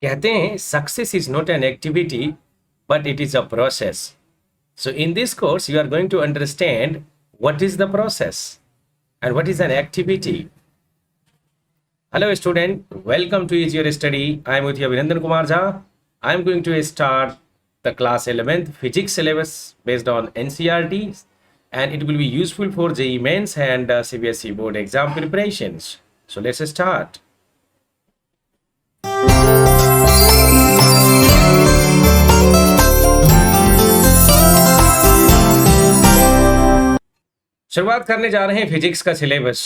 कहते हैं success is not an activity but it is a process. So in this course you are going to understand what is the process and what is an activity. Hello student, welcome to Easier Study. I am with you Abhinandan Kumar Jha. I am going to start the class 11th physics syllabus based on NCERT, and it will be useful for JEE Mains and CBSE board exam preparations. So let's start. शुरुआत करने जा रहे हैं physics का syllabus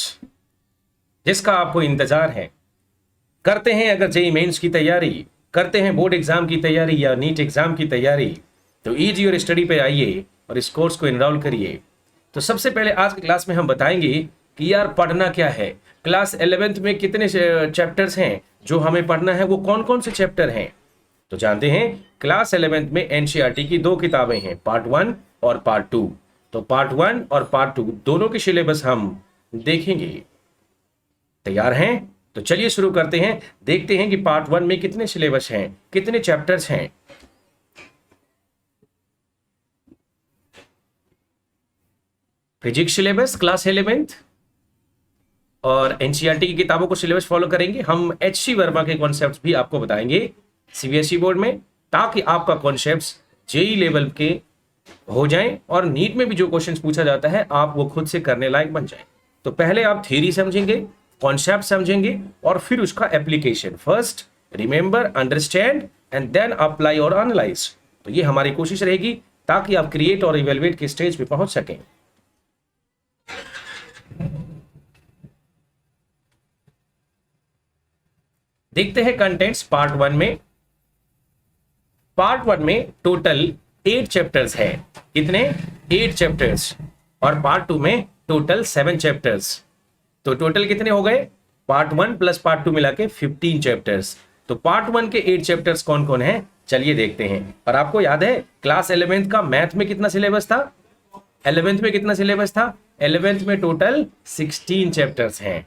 जिसका आपको इंतजार है. करते हैं अगर जेईई मेंस की तैयारी, करते हैं बोर्ड एग्जाम की तैयारी या नीट एग्जाम की तैयारी, तो ईजियर स्टडी पे आइए और इस कोर्स को इनरोल करिए. तो सबसे पहले आज की क्लास में हम बताएंगे कि यार पढ़ना क्या है. क्लास 11th में कितने चैप्टर्स हैं जो हमें पढ़ना है, वो कौन कौन से चैप्टर हैं. तो जानते हैं क्लास 11th में एनसीईआरटी की 2 किताबें हैं, पार्ट 1 और पार्ट 2. तो पार्ट 1 और पार्ट 2 दोनों के सिलेबस हम देखेंगे. तैयार हैं? तो चलिए शुरू करते हैं. देखते हैं कि पार्ट 1 में कितने सिलेबस हैं, कितने चैप्टर्स हैं. फिजिक्स सिलेबस क्लास 11th और एनसीईआरटी की किताबों को सिलेबस फॉलो करेंगे. हम एचसी वर्मा के कॉन्सेप्ट्स भी आपको बताएंगे सीबीएसई बोर्ड में, ताकि आपका कॉन्सेप्ट्स जेईई लेवल के हो जाएं और नीट में भी जो क्वेश्चंस पूछा जाता है आप वो खुद से करने लायक बन जाएं. तो पहले आप थ्योरी समझेंगे, कॉन्सेप्ट समझेंगे और फिर उसका application. First remember, understand and then apply और एनालाइज. तो ये हमारी कोशिश रहेगी ताकि आप क्रिएट और इवेलुएट के स्टेज पे पहुंच सकें. देखते हैं कंटेंट्स. पार्ट 1 में, पार्ट 1 में टोटल 8 चैप्टर्स है. कितने? 8 चैप्टर्स. और पार्ट 2 में टोटल 7 चैप्टर्स. तो टोटल कितने हो गए? पार्ट 1 प्लस पार्ट 2 मिला के 15 चैप्टर्स. तो पार्ट 1 के 8 चैप्टर्स कौन कौन है, चलिए देखते हैं. और आपको याद है क्लास 11th का मैथ में कितना सिलेबस था? 11th में कितना सिलेबस था? 11th में टोटल 16 चैप्टर्स हैं.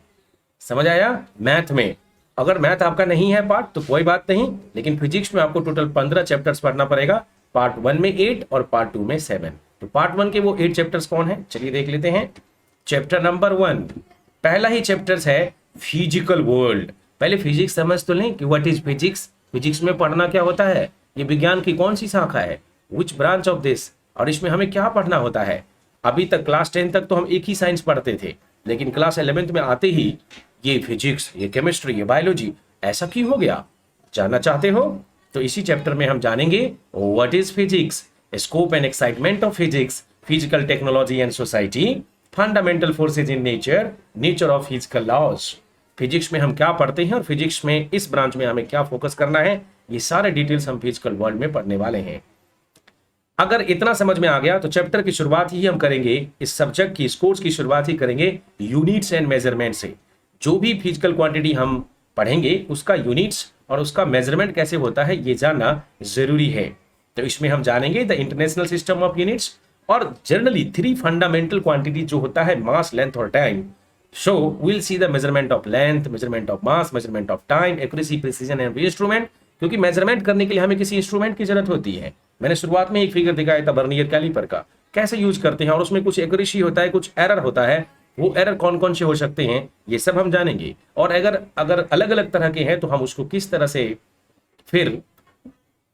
समझ आया? मैथ में अगर मैथ आपका नहीं है पार्ट तो कोई बात नहीं, लेकिन फिजिक्स में आपको टोटल 15 चैप्टर्स पढ़ना पड़ेगा. पार्ट 1 में 8 और पार्ट 2 में 7. तो पार्ट 1 के वो 8 चैप्टर्स कौन है, चलिए देख लेते हैं. चैप्टर नंबर 1, पहला ही चैप्टर्स है फिजिकल वर्ल्ड. पहले फिजिक्स समझ तो लें कि व्हाट इज फिजिक्स. फिजिक्स में पढ़ना क्या होता है, ये विज्ञान की कौन सी शाखा है, विच ब्रांच ऑफ दिस, और इसमें हमें क्या पढ़ना होता है. अभी तक क्लास 10 तक तो हम एक ही साइंस पढ़ते थे, लेकिन क्लास 11th में आते ही ये फिजिक्स, ये केमिस्ट्री, ये बायोलॉजी, ऐसा क्यों हो गया? जानना चाहते हो? तो इसी चैप्टर में हम जानेंगे what is physics, scope and excitement of physics, physical technology and society, fundamental forces in nature, nature of physical laws. Physics में हम क्या पढ़ते हैं और फिजिक्स में इस ब्रांच में हमें क्या फोकस करना है, ये सारे डिटेल्स हम फिजिकल वर्ल्ड में पढ़ने वाले हैं. अगर इतना समझ में आ गया तो चैप्टर की शुरुआत ही हम करेंगे, इस सब्जेक्ट की, इस कोर्स की शुरुआत ही करेंगे यूनिट्स एंड मेजरमेंट से. जो भी फिजिकल क्वांटिटी हम पढ़ेंगे उसका यूनिट्स और उसका मेजरमेंट कैसे होता है ये जानना जरूरी है. तो इसमें हम जानेंगे the international system of units और जनरली 3 फंडामेंटल क्वांटिटी जो होता है मास, लेंथ और time. So will see the measurement of length, measurement of mass, measurement of time, accuracy, precision and instrument. क्योंकि मेजरमेंट करने के लिए हमें किसी इंस्ट्रूमेंट की जरूरत होती है. मैंने शुरुआत में एक फिगर दिखाया था वर्नियर कैलिपर का, कैसे यूज करते हैं, और उसमें कुछ एक्यूरेसी होता है, कुछ एरर होता है. वो एरर कौन कौन से हो सकते हैं ये सब हम जानेंगे. और अगर अलग अलग तरह के हैं तो हम उसको किस तरह से फिर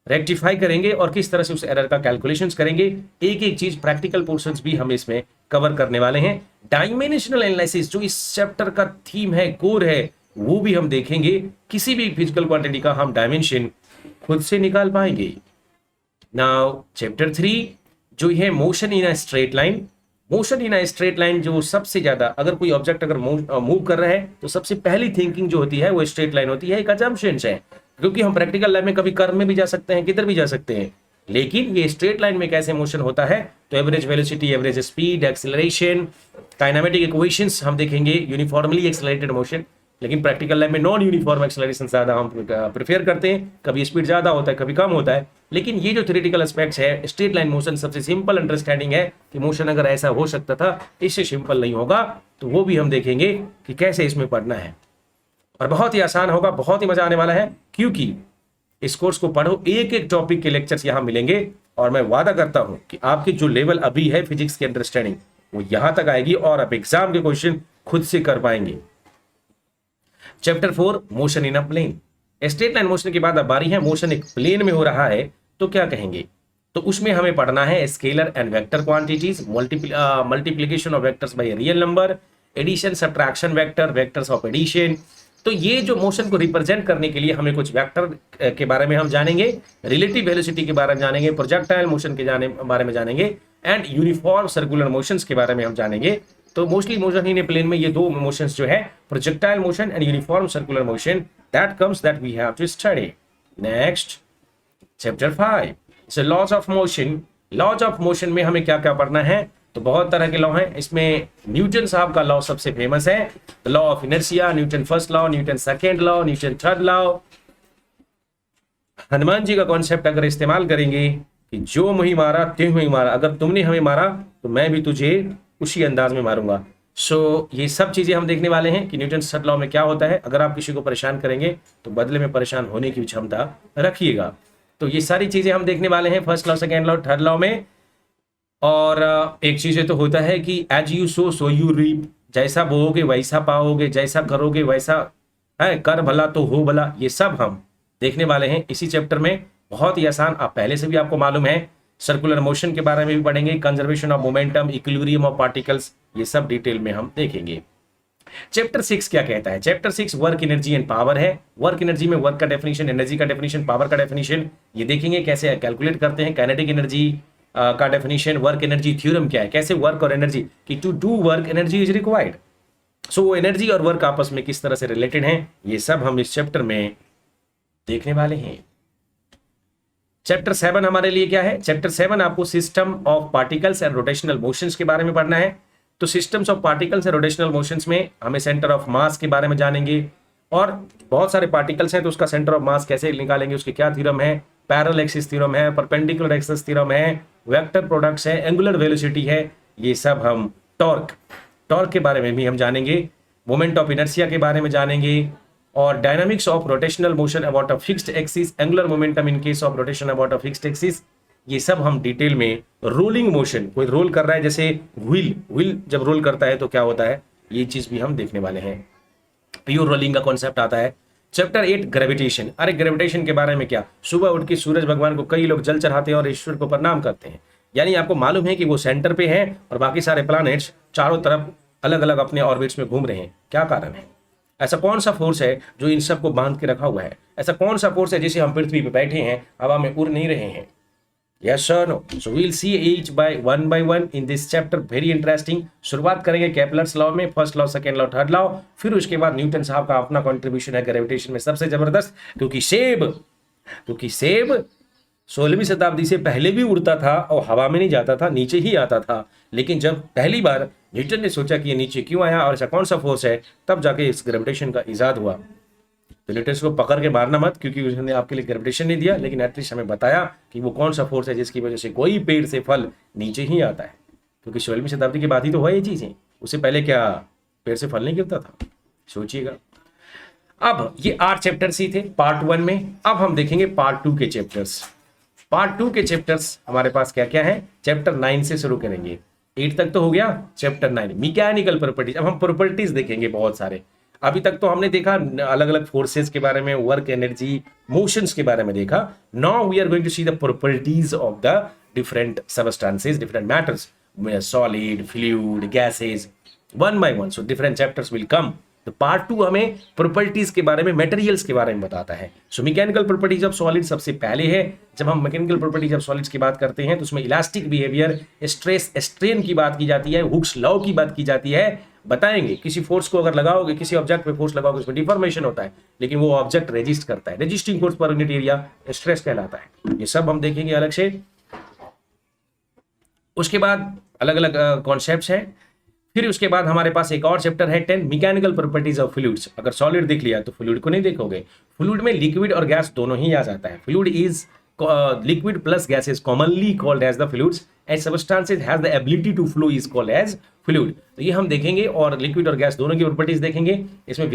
रेक्टिफाई करेंगे और किस तरह से उस एरर का कैलकुलेशंस करेंगे. एक एक चीज, प्रैक्टिकल पोर्शंस भी हम इसमें कवर करने वाले हैं. डायमेंशनल एनालिसिस जो इस चैप्टर का थीम है, कोर है, वो भी हम देखेंगे. किसी भी फिजिकल क्वांटिटी का हम डायमेंशन खुद से निकाल पाएंगे. नाउ चैप्टर 3 जो है motion in a straight line. Motion in a straight line जो सबसे ज्यादा, अगर कोई ऑब्जेक्ट अगर मूव कर रहा है तो सबसे पहली थिंकिंग जो होती है वो स्ट्रेट लाइन होती है. एक अजम्पशंस है, क्योंकि हम प्रैक्टिकल लाइफ में कभी कर्व में भी जा सकते हैं, किधर भी जा सकते हैं, लेकिन ये स्ट्रेट लाइन में कैसे मोशन होता है. तो average velocity, average speed, acceleration, kinematic equations हम देखेंगे. यूनिफॉर्मली एक्सेलरेटेड मोशन, लेकिन प्रैक्टिकल लाइफ में नॉन यूनिफॉर्म एक्सेलरेशन ज्यादा हम प्रेफर करते हैं. कभी स्पीड ज्यादा होता है, कभी कम होता है. लेकिन ये जो थ्योरेटिकल एस्पेक्ट्स है, स्ट्रेट लाइन मोशन सबसे सिंपल अंडरस्टैंडिंग है कि मोशन अगर ऐसा हो सकता था, इससे सिंपल नहीं होगा. तो वो भी हम देखेंगे कि कैसे इसमें पढ़ना है. और बहुत ही आसान होगा, बहुत ही मजा आने वाला है, क्योंकि इस कोर्स को पढ़ो, एक एक टॉपिक के लेक्चर्स यहां मिलेंगे और मैं वादा करता हूं कि आपकी जो लेवल अभी है फिजिक्स की अंडरस्टैंडिंग वो यहां तक आएगी और आप एग्जाम के क्वेश्चन खुद से कर पाएंगे। Chapter 4 motion in a plane. Straight line motion के बाद अब बारी है मोशन एक प्लेन में हो रहा है तो क्या कहेंगे। तो उसमें हमें पढ़ना है scalar and vector quantities, multiplication of vectors by real number, addition subtraction vector, vectors of addition. तो ये जो मोशन को रिप्रेजेंट करने के लिए हमें कुछ वेक्टर के बारे में हम जानेंगे, रिलेटिव वेलोसिटी के बारे में जानेंगे, प्रोजेक्टाइल मोशन के बारे में जानेंगे एंड यूनिफॉर्म सर्कुलर मोशंस के बारे में हम जानेंगे। तो mostly motion in a plane में ये दो मोशंस जो है projectile motion and uniform circular motion that we have to study. Next, chapter 5. So laws of motion. Laws of motion में हमें क्या क्या पढ़ना है, तो बहुत तरह के लॉ हैं। इसमें न्यूटन साहब का लॉ सबसे फेमस है, law of inertia, Newton first law, Newton second law, Newton third law. Hanuman ji का कॉन्सेप्ट अगर इस्तेमाल करेंगे कि जो मुझे मारा त्यों ही मारा, अगर तुमने हमें मारा तो मैं भी तुझे उसी अंदाज में मारूंगा। ये सब चीजें हम देखने वाले हैं कि न्यूटन थर्ड लॉ में क्या होता है। अगर आप किसी को परेशान करेंगे तो बदले में परेशान होने की क्षमता रखिएगा। तो ये सारी चीजें हम देखने वाले हैं first law, second law, third law में। और एक चीज तो होता है कि as you sow so you reap, जैसा बोओगे वैसा पाओगे, जैसा करोगे वैसा है, कर भला तो हो भला। ये सब हम देखने वाले हैं इसी चैप्टर में, बहुत ही आसान। आप पहले से भी आपको मालूम है, सर्कुलर मोशन के बारे में भी पढ़ेंगे, conservation of momentum, equilibrium of particles, ये सब डिटेल में हम देखेंगे। चैप्टर 6 क्या कहता है? Chapter 6 work energy and power है। वर्क एनर्जी में वर्क का डेफिनेशन, एनर्जी का डेफिनेशन, पावर का डेफिनेशन, ये देखेंगे कैसे कैलकुलेट करते हैं। काइनेटिक एनर्जी का डेफिनेशन, वर्क एनर्जी थ्योरम क्या है, कैसे वर्क और एनर्जी की to do work energy is required. So energy और वर्क आपस में किस तरह से रिलेटेड हैं, ये सब हम इस चैप्टर में देखने वाले हैं। चैप्टर 7 हमारे लिए क्या है? चैप्टर 7 आपको system of particles and rotational motions के बारे में पढ़ना है। तो systems of particles and rotational motions में हमें सेंटर ऑफ मास के बारे में जानेंगे, और बहुत सारे पार्टिकल्स हैं तो उसका सेंटर ऑफ मास कैसे निकालेंगे, उसके क्या थ्योरम है, पैरेलल एक्सिस थ्योरम है, परपेंडिकुलर एक्सिस थ्योरम है, वेक्टर प्रोडक्ट्स है, एंगुलर वेलोसिटी है, ये सब हम टॉर्क के बारे में भी हम जानेंगे, मोमेंट ऑफ इनर्शिया के बारे में जानेंगे, और dynamics of rotational motion about a fixed axis, angular momentum in case of rotation about a fixed axis, ये सब हम डिटेल में। रोलिंग मोशन, कोई रोल कर रहा है जैसे व्हील जब रोल करता है तो क्या होता है, ये चीज भी हम देखने वाले हैं। प्योर रोलिंग का कॉन्सेप्ट आता है। Chapter 8 gravitation. अरे ग्रेविटेशन के बारे में क्या, सुबह उठ के सूरज भगवान को कई लोग जल चढ़ाते हैं और ईश्वर को प्रणाम करते हैं, यानी आपको मालूम है कि वो सेंटर पे है और बाकी सारे प्लैनेट्स चारों तरफ अलग अलग अपने ऑर्बिट्स में घूम रहे हैं। क्या कारण है? ऐसा कौन सा फोर्स है जो इन सबको बांध के रखा हुआ है? ऐसा कौन सा फोर्स है जिसे हम पृथ्वी पे बैठे हैं, हवा में उड़ नहीं रहे हैं? Yes or no? So we'll see each by one in this chapter. Very interesting. शुरुआत करेंगे केपलर्स लॉ में, first law, second law, third law, फिर उसके बाद न्यूटन साहब का अपना कंट्रीब्यूशन है ग्रेविटेशन में सबसे जबरदस्त, क्योंकि सेब 16वीं शताब्दी से पहले भी उड़ता था और हवा में नहीं जाता था, नीचे ही आता था। लेकिन जब पहली बार न्यूटन ने सोचा कि ये नीचे क्यों आया और ऐसा कौन सा फोर्स है, तब जाके इस ग्रेविटेशन का इजाद हुआ। तो न्यूटन को पकड़ के मारना मत, क्योंकि उसने आपके लिए ग्रेविटेशन नहीं दिया, लेकिन एटलीस्ट हमें बताया कि वो कौन सा फोर्स है जिसकी वजह से कोई पेड़ से फल नीचे ही आता है। क्योंकि 16वीं शताब्दी की बात ही तो हुआ ये चीजें, उससे पहले क्या पेड़ से फल नहीं गिरता था? सोचिएगा। अब ये 8 चैप्टर्स ही थे पार्ट 1 में। अब हम देखेंगे पार्ट 2 के चैप्टर्स। पार्ट 2 के चैप्टर्स हमारे पास क्या क्या है? चैप्टर 9 से शुरू करेंगे। 8 तक तो हो गया, चैप्टर 9 मैकेनिकल प्रॉपर्टीज। अब हम प्रॉपर्टीज देखेंगे बहुत सारे। अभी तक तो हमने देखा अलग अलग फोर्सेस के बारे में, वर्क एनर्जी, मोशंस के बारे में देखा। Now we are going to see the properties of the different substances, different matters, solid, fluid, gases, one by one. So different chapters will come. तो पार्ट 2 हमें प्रॉपर्टीज के बारे में, मटेरियल्स के बारे में बताता है। So mechanical properties of solid सबसे पहले है। जब हम मैकेनिकल प्रॉपर्टीज ऑफ सॉलिड्स की बात करते हैं तो उसमें इलास्टिक बिहेवियर, स्ट्रेस स्ट्रेन की बात की जाती है, हुक्स लॉ की बात की जाती है। बताएंगे किसी फोर्स को अगर लगाओगे, किसी ऑब्जेक्ट पे फोर्स लगाओगे, उसमें डिफॉर्मेशन होता है, लेकिन वो ऑब्जेक्ट रेजिस्ट करता है। Resisting force per unit area stress कहलाता है। ये सब हम देखेंगे अलग से। उसके बाद अलग अलग कॉन्सेप्ट्स हैं। फिर उसके बाद हमारे पास एक और चैप्टर है 10 मैकेनिकल प्रॉपर्टीज ऑफ फ्लूइड्स। अगर सॉलिड देख लिया तो फ्लूइड को नहीं देखोगे। फ्लूइड में लिक्विड और गैस दोनों ही आ जाता है। Fluid is liquid plus gases commonly called as the fluids and substances has the ability to flow is called as fluid। तो ये हम देखेंगे और लिक्विड और गैस दोनों की प्रॉपर्टीज देखेंगे। इसमें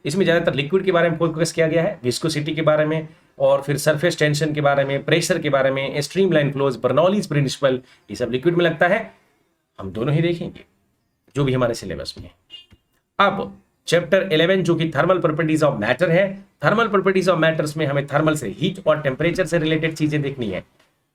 इसमें ज़्यादातर लिक्विड के बारे में फोकस किया गया है, विस्कोसिटी के बारे में, और फिर सरफेस टेंशन के बारे में, प्रेशर के बारे में, स्ट्रीमलाइन फ्लोज, बर्नौलीज प्रिंसिपल, ये सब लिक्विड में लगता है। हम दोनों ही देखेंगे जो भी हमारे सिलेबस में है। अब चैप्टर 11 जो कि थर्मल प्रॉपर्टीज ऑफ मैटर है। थर्मल प्रॉपर्टीज ऑफ मैटर्स में हमें थर्मल से, हीट और टेम्परेचर से रिलेटेड चीजें देखनी है।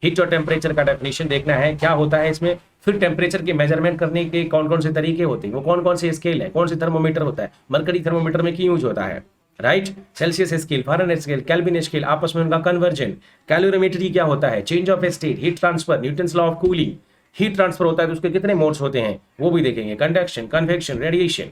हीट और टेम्परेचर का डेफिनेशन देखना है, क्या होता है इसमें, फिर टेम्परेचर के मेजरमेंट करने के कौन कौन से तरीके होते हैं, वो कौन कौन से स्केल है, कौन से थर्मोमीटर होता है, मरकरी थर्मोमीटर में क्यों यूज होता है, right, Celsius scale, Fahrenheit scale, kelvin scale, आपस में उनका कन्वर्जन, कैलोरीमेट्री क्या होता है, change of state, heat transfer, Newton's law of cooling, heat transfer होता है तो उसके कितने मोड्स होते हैं वो भी देखेंगे, कंडक्शन, कन्वेक्शन, रेडिएशन।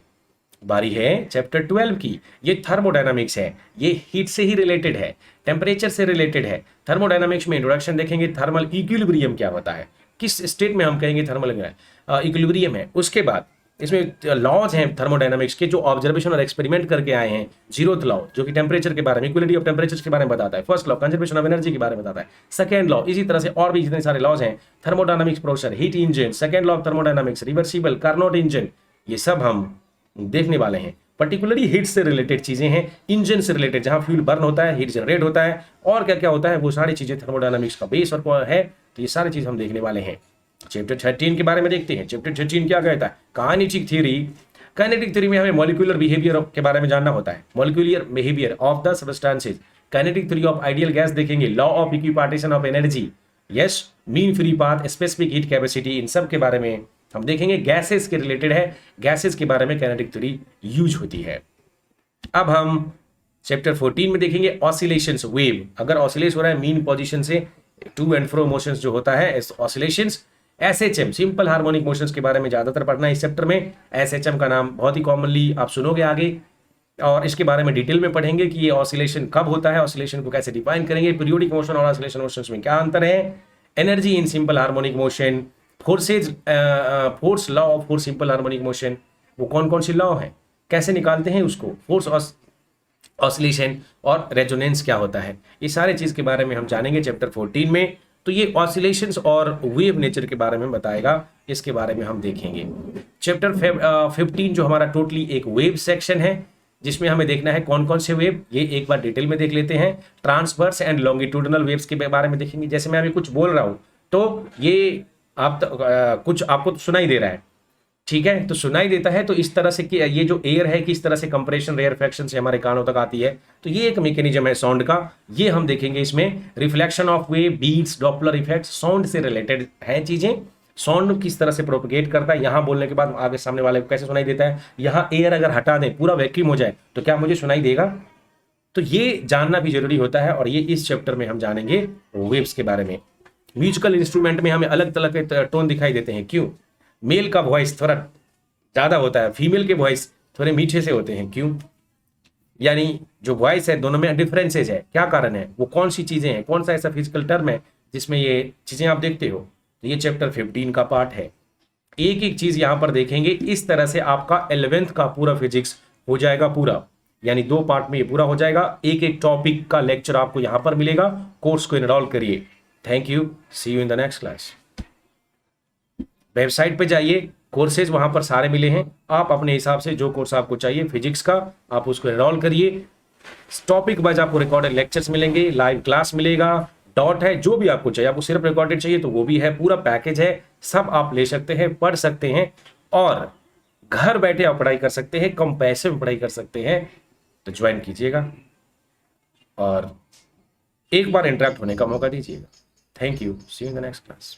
बारी है चैप्टर 12 की, ये थर्मोडायनामिक्स है, ये हीट से ही रिलेटेड है, टेम्परेचर से रिलेटेड है। थर्मोडायनामिक्स में इंट्रोडक्शन देखेंगे, थर्मल इक्विलिब्रियम क्या होता है, किस स्टेट में हम कहेंगे थर्मल इक्विलिब्रियम है। उसके बाद इसमें लॉज हैं थर्मोडायनामिक्स के जो ऑब्जर्वेशन और एक्सपेरिमेंट करके आए हैं। जीरोथ लॉ जो कि टेम्परेचर के बारे में, इक्वलिटी ऑफ टेम्परेचर के बारे में बताता है। First law conservation of energy के बारे में बताता है। सेकंड लॉ, इसी तरह से और भी जितने सारे लॉज हैं, thermodynamics processor, heat engine, second law of thermodynamics, reversible, Carnot engine, ये सब हम देखने वाले हैं। पर्टिकुलरली हीट से रिलेटेड चीजें हैं, इंजन से रिलेटेड जहां फ्यूल बर्न होता है, हीट जनरेट होता है और क्या क्या होता है, वो सारी चीजें थर्मोडायनामिक्स का बेस और है। तो ये सारी चीज हम देखने वाले हैं। चैप्टर 13 के बारे में देखते हैं। चैप्टर 13 क्या कहता है, काइनेटिक थ्योरी। काइनेटिक थ्योरी में हमें मॉलिक्यूलर बिहेवियर के बारे में जानना होता है, molecular behaviour of the substances. Kinetic theory of ideal gas देखेंगे, law of equipartition of energy, yes, mean free path, specific heat capacity, इन सब के बारे में हम देखेंगे। गैसेस के रिलेटेड है, गैसेस के बारे में काइनेटिक थ्योरी यूज होती है। अब हम चैप्टर 14 में देखेंगे ऑसिलेशंस, वेव, अगर ऑसिलेट हो रहा है मीन पोजीशन से टू एंड फ्रो मोशंस जो होता है oscillations. SHM, simple harmonic motions के बारे में ज्यादातर पढ़ना है इस चैप्टर में। एसएचएम का नाम बहुत ही कॉमनली आप सुनोगे आगे, और इसके बारे में डिटेल में पढ़ेंगे कि ये ऑसिलेशन कब होता है, ऑसिलेशन को कैसे डिफाइन करेंगे, पीरियोडिक मोशन और ऑसिलेशन मोशंस में क्या अंतर है, energy in simple harmonic motion, forces, force law of force simple harmonic motion, वो कौन कौन सी लॉ है, कैसे निकालते हैं उसको, फोर्स ऑसिलेशन और रेजोनेंस क्या होता है, ये सारे चीज के बारे में हम जानेंगे चैप्टर 14 में। तो ये ऑसिलेशंस और वेव नेचर के बारे में बताएगा, इसके बारे में हम देखेंगे। चैप्टर 15 जो हमारा टोटली एक वेव सेक्शन है, जिसमें हमें देखना है कौन कौन से वेव, ये एक बार डिटेल में देख लेते हैं। ट्रांसवर्स एंड लॉन्गिट्यूडिनल वेव्स के बारे में देखेंगे। जैसे मैं अभी कुछ बोल रहा हूं तो ये आप कुछ आपको तो सुनाई दे रहा है, ठीक है, तो सुनाई देता है तो इस तरह से कि ये जो एयर है किस तरह से कंप्रेशन रेयरफेक्शन से हमारे कानों तक आती है, तो ये एक मैकेनिज्म है साउंड का, ये हम देखेंगे इसमें। Reflection of wave, beats, Doppler effect, sound से रिलेटेड हैं चीजें। साउंड किस तरह से प्रोपगेट करता है, यहाँ बोलने के बाद आगे सामने वाले को कैसे सुनाई देता है, यहाँ एयर अगर हटा दें, पूरा वैक्यूम हो जाए तो क्या मुझे सुनाई देगा, तो ये जानना भी जरूरी होता है। और ये इस चैप्टर में हम जानेंगे वेव्स के बारे में। म्यूजिकल इंस्ट्रूमेंट में हमें अलग तरह के टोन दिखाई देते हैं, क्यों, मेल का वॉइस थोड़ा ज्यादा होता है, फीमेल के वॉइस थोड़े मीठे से होते हैं, क्यों, यानी जो वॉइस है दोनों में डिफरेंसेज है, क्या कारण है, वो कौन सी चीजें हैं, कौन सा ऐसा फिजिकल टर्म है जिसमें ये चीजें आप देखते हो। तो ये चैप्टर 15 का पार्ट है। एक एक चीज यहां पर देखेंगे, इस तरह से आपका 11th का पूरा फिजिक्स हो जाएगा पूरा, यानी 2 पार्ट में ये पूरा हो जाएगा। एक एक टॉपिक का लेक्चर आपको यहां पर मिलेगा। कोर्स को इनरोल करिए। Thank you, see you in the next class. Website पे जाइए, कोर्सेज वहां पर सारे मिले हैं, आप अपने हिसाब से जो कोर्स आपको चाहिए फिजिक्स का आप उसको एनरोल करिए। टॉपिक वाइज आपको रिकॉर्डेड लेक्चर्स मिलेंगे, लाइव क्लास मिलेगा, डॉट है, जो भी आपको चाहिए, आपको सिर्फ रिकॉर्डेड चाहिए तो वो भी है, पूरा पैकेज है, सब आप ले सकते हैं, पढ़ सकते हैं और घर बैठे आप पढ़ाई कर सकते हैं, कम पैसे में पढ़ाई कर सकते हैं। तो ज्वाइन कीजिएगा और एक बार इंटरेक्ट होने का मौका दीजिएगा। Thank you, see you in the next class.